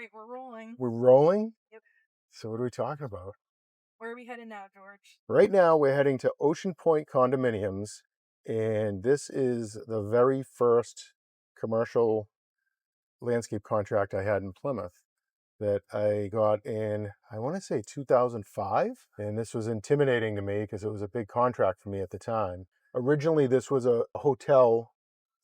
right, we're rolling. We're rolling? Yep. So what are we talking about? Where are we headed now, George? Right now we're heading to Ocean Point Condominiums, and this is the very first commercial landscape contract I had in Plymouth that I got in, I want to say 2005. And this was intimidating to me because it was a big contract for me at the time. Originally, this was a hotel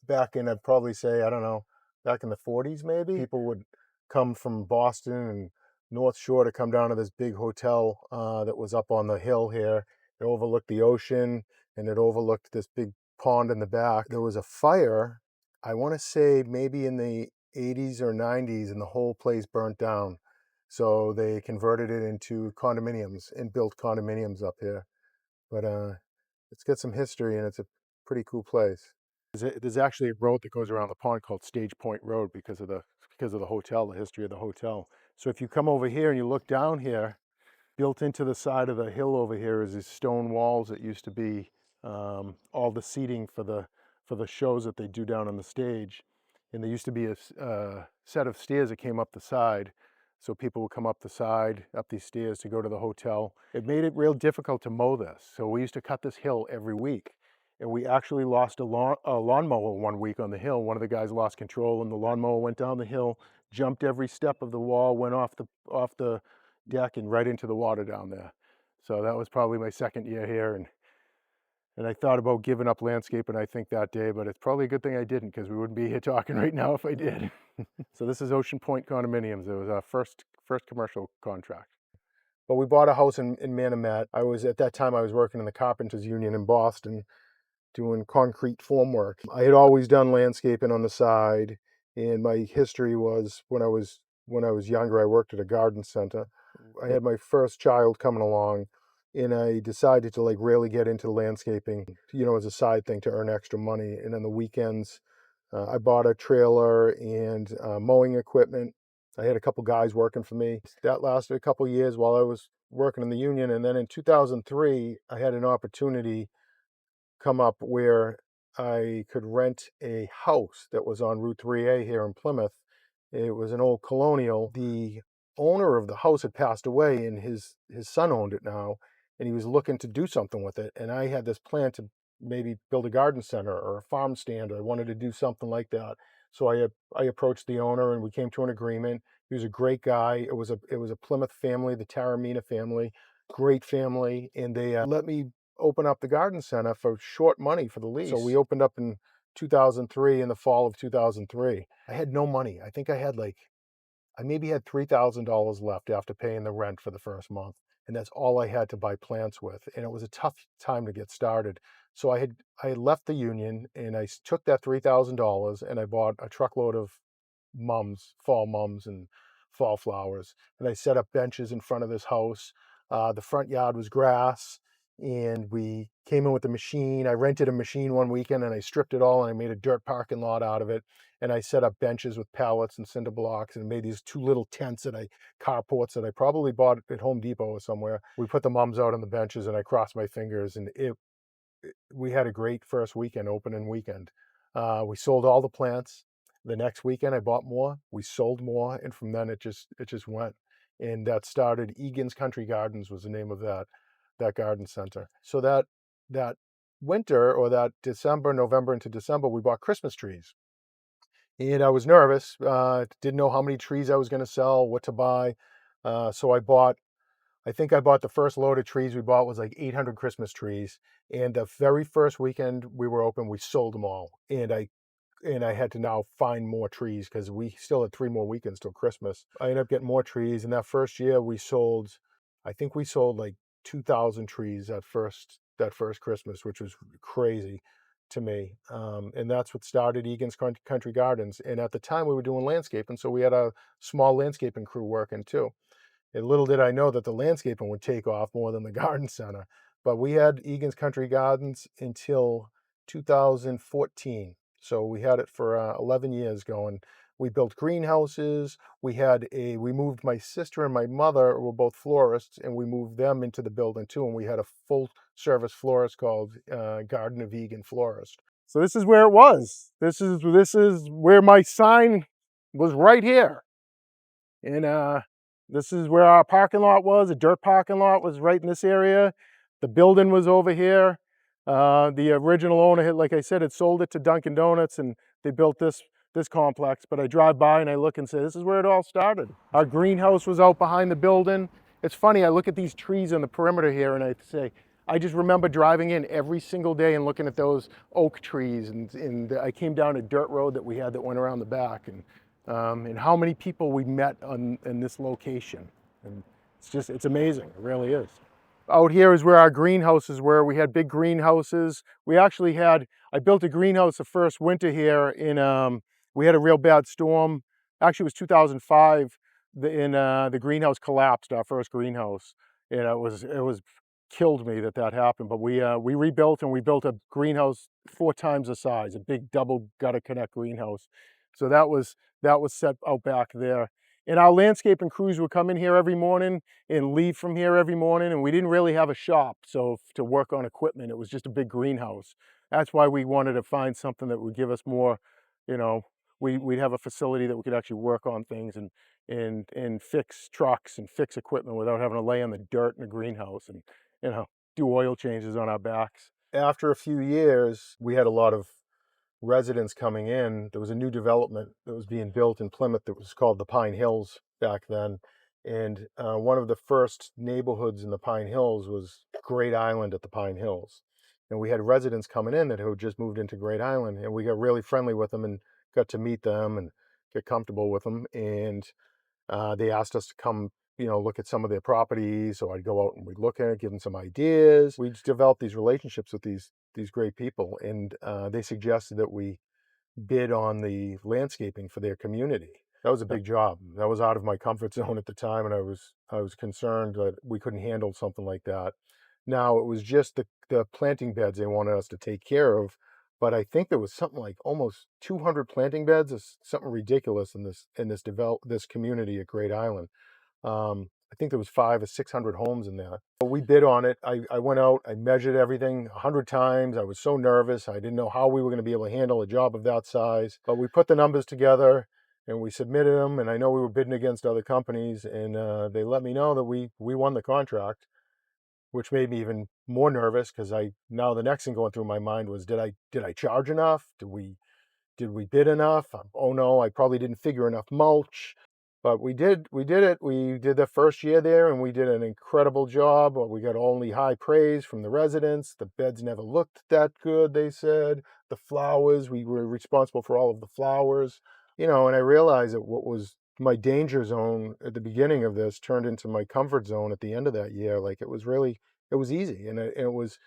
back in, I'd probably say, I don't know, back in the 40s maybe. People would come from Boston and North Shore to come down to this big hotel that was up on the hill here. It overlooked the ocean and it overlooked this big pond in the back. There was a fire, I want to say maybe in the 80s or 90s, and the whole place burnt down. So they converted it into condominiums and built condominiums up here. But it's got some history and it's a pretty cool place. There's actually a road that goes around the pond called Stage Point Road because of the hotel, the history of the hotel. So if you come over here and you look down here, built into the side of the hill over here is these stone walls that used to be all the seating for the shows that they do down on the stage. And there used to be a set of stairs that came up the side. So people would come up the side, up these stairs to go to the hotel. It made it real difficult to mow this. So we used to cut this hill every week. And we actually lost a lawnmower one week on the hill. One of the guys lost control and the lawnmower went down the hill, jumped every step of the wall, went off the deck and right into the water down there. So that was probably my second year here, and I thought about giving up landscaping, I think, that day, but it's probably a good thing I didn't because we wouldn't be here talking right now if I did. So this is Ocean Point Condominiums. It was our first commercial contract. But we bought a house in Manomet. At that time I was working in the Carpenters Union in Boston doing concrete formwork. I had always done landscaping on the side, and my history was when I was younger, I worked at a garden center. I had my first child coming along, and I decided to really get into landscaping, as a side thing to earn extra money. And on the weekends, I bought a trailer and mowing equipment. I had a couple guys working for me. That lasted a couple years while I was working in the union. And then in 2003, I had an opportunity come up where I could rent a house that was on Route 3A here in Plymouth. It was an old colonial. The owner of the house had passed away and his son owned it now, and he was looking to do something with it. And I had this plan to maybe build a garden center or a farm stand, or I wanted to do something like that. So I approached the owner and we came to an agreement. He was a great guy. It was a Plymouth family, the Taramina family, great family, and they let me open up the garden center for short money for the lease. So we opened up in 2003, in the fall of 2003. I had no money. I think I maybe had $3,000 left after paying the rent for the first month. And that's all I had to buy plants with. And it was a tough time to get started. So I had left the union and I took that $3,000 and I bought a truckload of fall mums and fall flowers. And I set up benches in front of this house. The front yard was grass, and we came in with a machine. I rented a machine one weekend and I stripped it all and I made a dirt parking lot out of it. And I set up benches with pallets and cinder blocks and made these two little tents carports that I probably bought at Home Depot or somewhere. We put the mums out on the benches and I crossed my fingers, and we had a great first opening weekend. We sold all the plants. The next weekend I bought more, we sold more, and from then it just went. And that started Egan's Country Gardens was the name of that garden center. So that winter, or that November into December, we bought Christmas trees. And I was nervous, didn't know how many trees I was going to sell, what to buy. So I think I bought the first load of trees we bought was like 800 Christmas trees. And the very first weekend we were open, we sold them all. And I had to now find more trees because we still had 3 more weekends till Christmas. I ended up getting more trees. And that first year I think we sold like 2,000 trees that first Christmas, which was crazy to me. And that's what started Egan's Country Gardens. And at the time we were doing landscaping, so we had a small landscaping crew working too. And little did I know that the landscaping would take off more than the garden center. But we had Egan's Country Gardens until 2014. So we had it for 11 years going. We built greenhouses. We moved my sister and my mother, were both florists, and we moved them into the building too. And we had a full service florist called Garden of Egan Florist. So this is where it was. This is where my sign was, right here. And this is where our parking lot was. A dirt parking lot was right in this area. The building was over here. The original owner had, like I said, had sold it to Dunkin' Donuts, and they built this complex. But I drive by and I look and say, this is where it all started. Our greenhouse was out behind the building. It's funny, I look at these trees on the perimeter here and I say, I just remember driving in every single day and looking at those oak trees, and I came down a dirt road that we had that went around the back, and how many people we met in this location. And it's amazing, it really is. Out here is where our greenhouses were. We had big greenhouses. I built a greenhouse the first winter here we had a real bad storm. Actually, it was 2005, the greenhouse collapsed, our first greenhouse. And it was killed me that happened. But we rebuilt, and we built a greenhouse 4 times the size, a big double gutter connect greenhouse. So that was set out back there. And our landscaping crews would come in here every morning and leave from here every morning, and we didn't really have a shop, so to work on equipment, it was just a big greenhouse. That's why we wanted to find something that would give us more, you know, we'd have a facility that we could actually work on things and fix trucks and fix equipment without having to lay on the dirt in the greenhouse and, do oil changes on our backs. After a few years, we had a lot of residents coming in. There was a new development that was being built in Plymouth that was called the Pine Hills back then. And one of the first neighborhoods in the Pine Hills was Great Island at the Pine Hills. And we had residents coming in that had just moved into Great Island, and we got really friendly with them and got to meet them and get comfortable with them. And they asked us to come, look at some of their properties. So I'd go out and we'd look at it, give them some ideas. We developed these relationships with these great people, and they suggested that we bid on the landscaping for their community. That was a big job. That was out of my comfort zone at the time, and I was concerned that we couldn't handle something like that. Now, it was just the planting beds they wanted us to take care of, but I think there was something like almost 200 planting beds. It's something ridiculous in this community at Great Island. I think there was 500 or 600 homes in there. But we bid on it. I went out, I measured everything 100 times. I was so nervous. I didn't know how we were going to be able to handle a job of that size. But we put the numbers together and we submitted them. And I know we were bidding against other companies, and they let me know that we won the contract, which made me even more nervous, because now the next thing going through my mind was, did I charge enough? Did we bid enough? Oh no, I probably didn't figure enough mulch. But we did it. We did the first year there, and we did an incredible job. We got only high praise from the residents. The beds never looked that good, they said. The flowers, we were responsible for all of the flowers. And I realized that what was my danger zone at the beginning of this turned into my comfort zone at the end of that year. Like, it was easy, and it was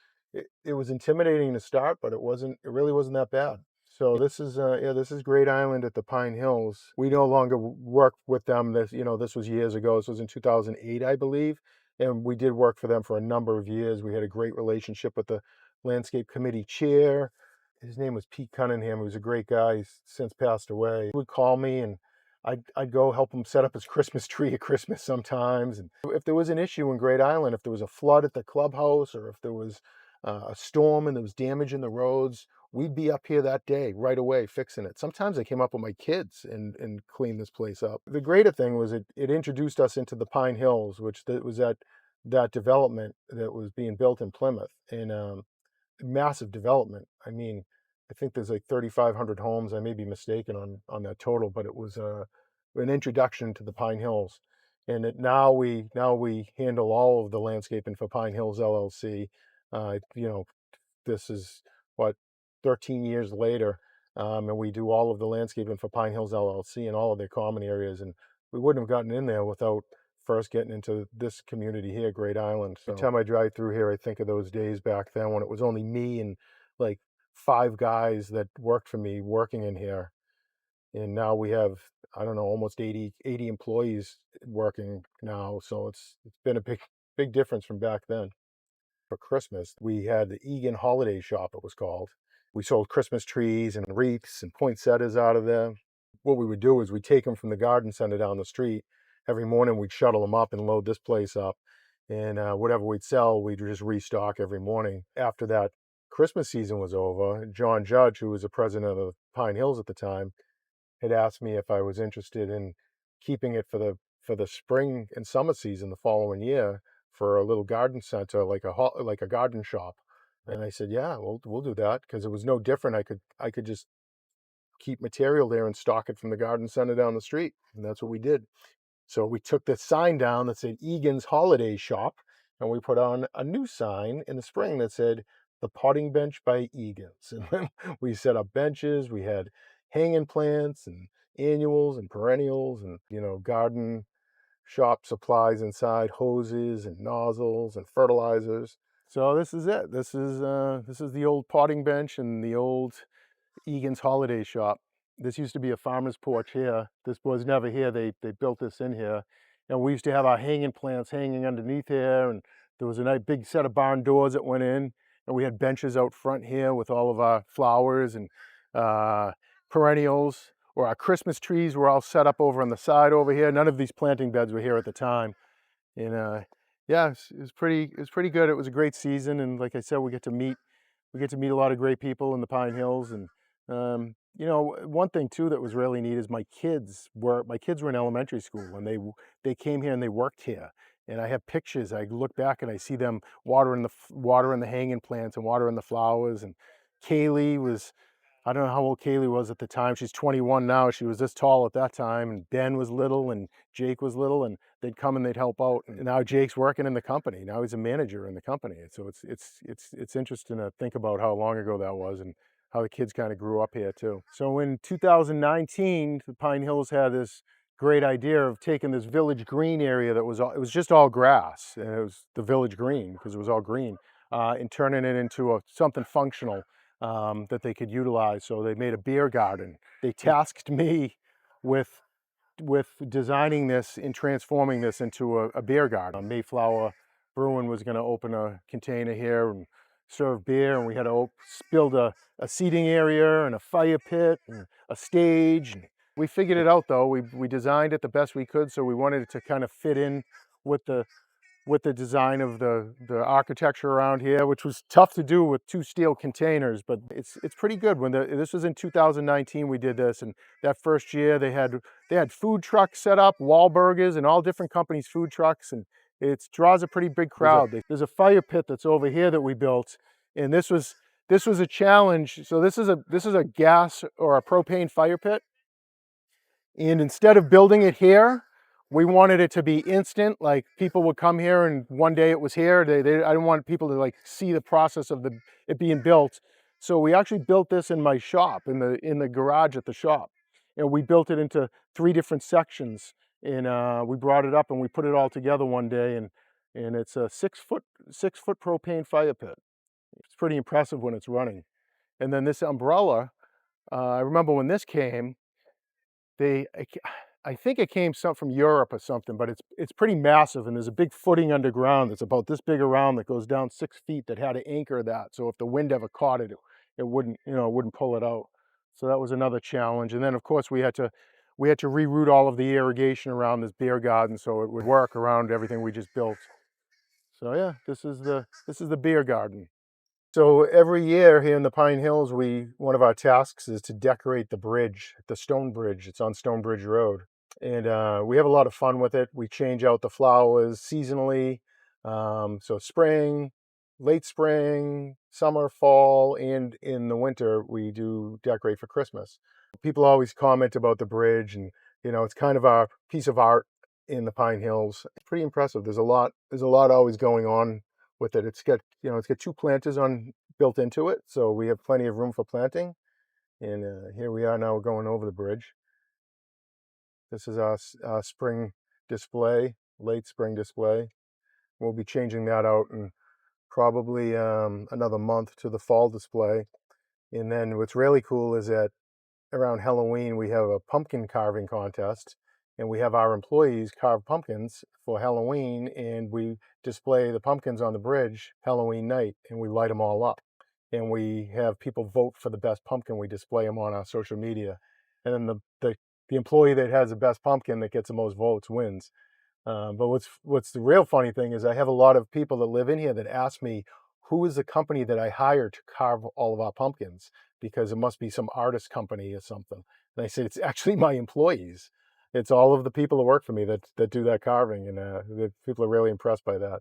intimidating to start, but it really wasn't that bad. So this is Great Island at the Pine Hills. We no longer work with them. This was years ago. This was in 2008, I believe, and we did work for them for a number of years. We had a great relationship with the landscape committee chair. His name was Pete Cunningham. He was a great guy. He's since passed away. He would call me, and I'd go help him set up his Christmas tree at Christmas sometimes. And if there was an issue in Great Island, if there was a flood at the clubhouse, or if there was a storm and there was damage in the roads, we'd be up here that day right away fixing it. Sometimes I came up with my kids and cleaned this place up. The greater thing was it introduced us into the Pine Hills, which was that development that was being built in Plymouth, and massive development. I mean, I think there's like 3,500 homes. I may be mistaken on that total, but it was an introduction to the Pine Hills. And now we handle all of the landscaping for Pine Hills LLC. Uh, you know, this is what 13 years later, and we do all of the landscaping for Pine Hills LLC and all of their common areas. And we wouldn't have gotten in there without first getting into this community here, Great Island. So every time I drive through here, I think of those days back then when it was only me and like 5 guys that worked for me working in here. And now we have, I don't know, almost 80 employees working now. So it's been a big difference from back then. For Christmas, we had the Egan Holiday Shop, it was called. We sold Christmas trees and wreaths and poinsettias out of there. What we would do is we'd take them from the garden center down the street. Every morning we'd shuttle them up and load this place up. And whatever we'd sell, we'd just restock every morning. After that Christmas season was over, John Judge, who was the president of the Pine Hills at the time, had asked me if I was interested in keeping it for the for the spring and summer season the following year for a little garden center, like a garden shop. And I said, yeah, we'll do that, because it was no different. I could just keep material there and stock it from the garden center down the street, and that's what we did. So we took the sign down that said Egan's Holiday Shop, and we put on a new sign in the spring that said the Potting Bench by Egan's. And then we set up benches. We had hanging plants and annuals and perennials and, garden shop supplies inside, hoses and nozzles and fertilizers. So this is it. This is the old potting bench and the old Egan's Holiday Shop. This used to be a farmer's porch here. This was never here. They built this in here. And we used to have our hanging plants hanging underneath here. And there was a nice big set of barn doors that went in. And we had benches out front here with all of our flowers and perennials. Or our Christmas trees were all set up over on the side over here. None of these planting beds were here at the time. And yeah, it was pretty good. It was a great season. And like I said, we get to meet a lot of great people in the Pine Hills. And one thing too that was really neat is my kids were in elementary school, and they came here and they worked here. And I have pictures. I look back and I see them watering the hanging plants and watering the flowers. And Kaylee was, I don't know how old Kaylee was at the time. She's 21 now. She was this tall at that time. And Ben was little and Jake was little, and they'd come and they'd help out. And now Jake's working in the company. Now he's a manager in the company. So it's interesting to think about how long ago that was and how the kids kind of grew up here too. So in 2019, the Pine Hills had this great idea of taking this village green area that it was just all grass, and it was the village green because it was all green, and turning it into something functional that they could utilize. So they made a beer garden. They tasked me with designing this and transforming this into a beer garden. Mayflower Brewing was going to open a container here and serve beer, and we had to build a seating area and a fire pit and a stage. And we figured it out though. We designed it the best we could, so we wanted it to kind of fit in with the design of the architecture around here, which was tough to do with two steel containers, but it's pretty good. This was in 2019 we did this, and that first year they had food trucks set up, Wahlburgers and all different companies' food trucks, and it draws a pretty big crowd. There's a fire pit that's over here that we built, and this was a challenge. So this is a gas or a propane fire pit, and instead of building it here, we wanted it to be instant. Like people would come here and one day it was here. I didn't want people to like see the process of it being built. So we actually built this in my shop, in the garage at the shop. And we built it into 3 different sections. And we brought it up and we put it all together one day. And it's a 6-foot propane fire pit. It's pretty impressive when it's running. And then this umbrella, I remember when this came, I think it came from Europe or something, but it's pretty massive, and there's a big footing underground that's about this big around that goes down 6 feet that had to anchor that. So if the wind ever caught it, it wouldn't pull it out. So that was another challenge. And then of course we had to reroute all of the irrigation around this beer garden so it would work around everything we just built. So yeah, this is the beer garden. So every year here in the Pine Hills, one of our tasks is to decorate the bridge, the stone bridge. It's on Stonebridge Road. And we have a lot of fun with it. We change out the flowers seasonally. So spring, late spring, summer, fall, and in the winter, we do decorate for Christmas. People always comment about the bridge, and it's kind of a piece of art in the Pine Hills. It's pretty impressive. There's a lot always going on with it. It's got 2 planters built into it, so we have plenty of room for planting. And here we are now going over the bridge. This is our spring display, late spring display. We'll be changing that out in probably another month to the fall display. And then what's really cool is that around Halloween, we have a pumpkin carving contest, and we have our employees carve pumpkins for Halloween, and we display the pumpkins on the bridge Halloween night, and we light them all up. And we have people vote for the best pumpkin. We display them on our social media. And then the employee that has the best pumpkin that gets the most votes wins. But what's the real funny thing is I have a lot of people that live in here that ask me, who is the company that I hire to carve all of our pumpkins? Because it must be some artist company or something. And I said, it's actually my employees. it's all of the people that work for me that do that carving, and people are really impressed by that.